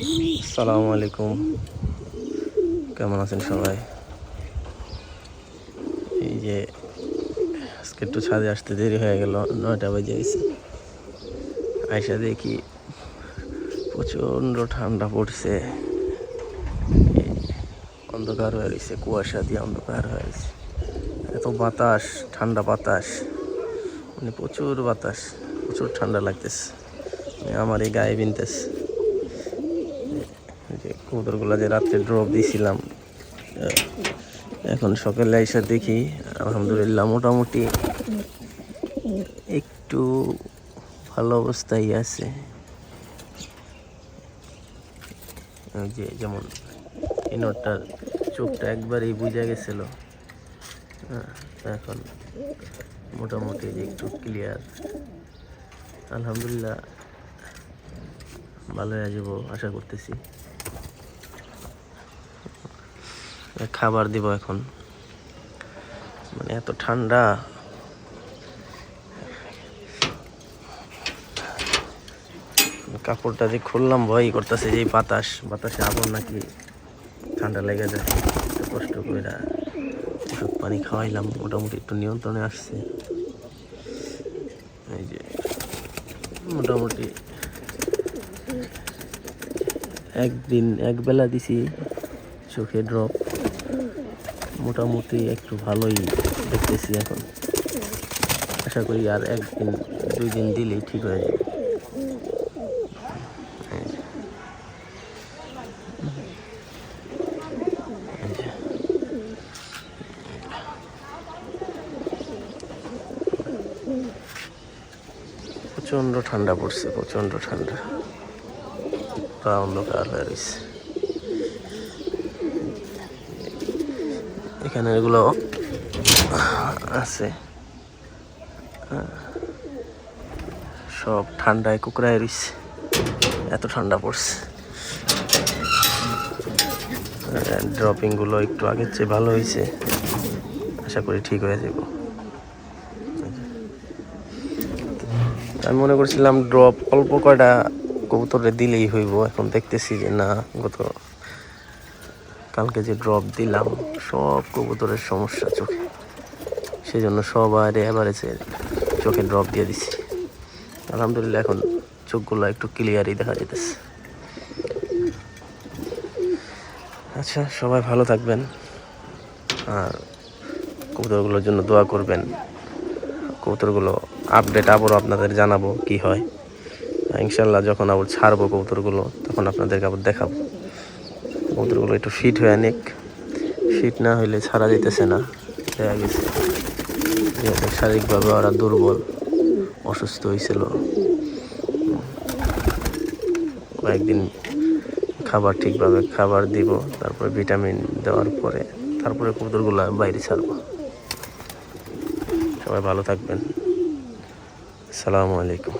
আসসালামু আলাইকুম, কেমন আছেন সবাই? এই যে আজকে একটু ছাদে আসতে দেরি হয়ে গেল, 9টা বেজে গেছে। আইসা দেখি প্রচণ্ড ঠান্ডা পড়ছে, অন্ধকার হয়ে রয়েছে, কুয়াশা দিয়ে অন্ধকার হয়ে গেছে। এত বাতাস, ঠান্ডা বাতাস, মানে প্রচুর বাতাস, প্রচুর ঠান্ডা লাগতেছে। আমার এই গায়ে বিনতেছে। যে কবুতরগুলো যে রাত্রে ড্রপ দিয়েছিলাম, এখন সকালে এসে দেখি আলহামদুলিল্লাহ মোটামুটি একটু ভালো অবস্থায় আছে। যে যেমন ইনরটার চোখটা একবারেই বুঝে গেছিল, এখন মোটামুটি একটু ক্লিয়ার। আলহামদুলিল্লাহ ভালো হয়ে যাব আশা করতেছি। খাবার দিব এখন, মানে এত ঠান্ডা, কাপড়টা যে খুললাম ভয় করতেছে, যে বাতাসে আগুন নাকি ঠান্ডা লেগে যায়। কষ্ট করে ওষুধ পানি খাওয়াইলাম, মোটামুটি একটু নিয়ন্ত্রণে আসছে। এই যে মোটামুটি একবেলা দিছি চোখে ড্রপ, মোটামুটি একটু ভালোই দেখতেছি এখন। আশা করি আর 1-2 দিন দিলেই ঠিক হয়ে যাবে। প্রচণ্ড ঠান্ডা পড়ছে, প্রচণ্ড ঠান্ডা, পুরা অন্ধকার হয়ে রয়েছে। এখানে এগুলো আছে, সব ঠান্ডায় কুকড়ায় রয়েছে, এত ঠান্ডা পড়ছে। ড্রপিংগুলো একটু আগের চেয়ে ভালো হয়েছে, আশা করি ঠিক হয়ে যাব। আমি মনে করছিলাম ড্রপ অল্প কয়টা কবুতরে দিলেই হইব, এখন দেখতেছি যে না, কালকে যে ড্রপ দিলাম সব কবুতরের সমস্যা চোখে, সেই জন্য সবার এভারেজে চোখে ড্রপ দিয়ে দিছি। আলহামদুলিল্লাহ এখন চোখগুলো একটু ক্লিয়ারই দেখা যেতেছে। আচ্ছা, সবাই ভালো থাকবেন আর কবুতরগুলোর জন্য দোয়া করবেন। কবুতরগুলো আপডেট আবারও আপনাদের জানাবো কি হয়। ইনশাল্লাহ যখন আবার ছাড়বো কবুতরগুলো, তখন আপনাদেরকে আবার দেখাবো। কবুতরগুলো একটু ফিট হয়ে নিক, ফিট না হইলে ছাড়া যেতেছে না। দেখা গেছে যেহেতু শারীরিকভাবে ওরা দুর্বল, অসুস্থ হয়েছিল, কয়েকদিন ঠিকভাবে খাবার দিব, তারপরে ভিটামিন দেওয়ার পরে তারপরে কবুতরগুলো বাইরে ছাড়বো। সবাই ভালো থাকবেন, আসসালামু আলাইকুম।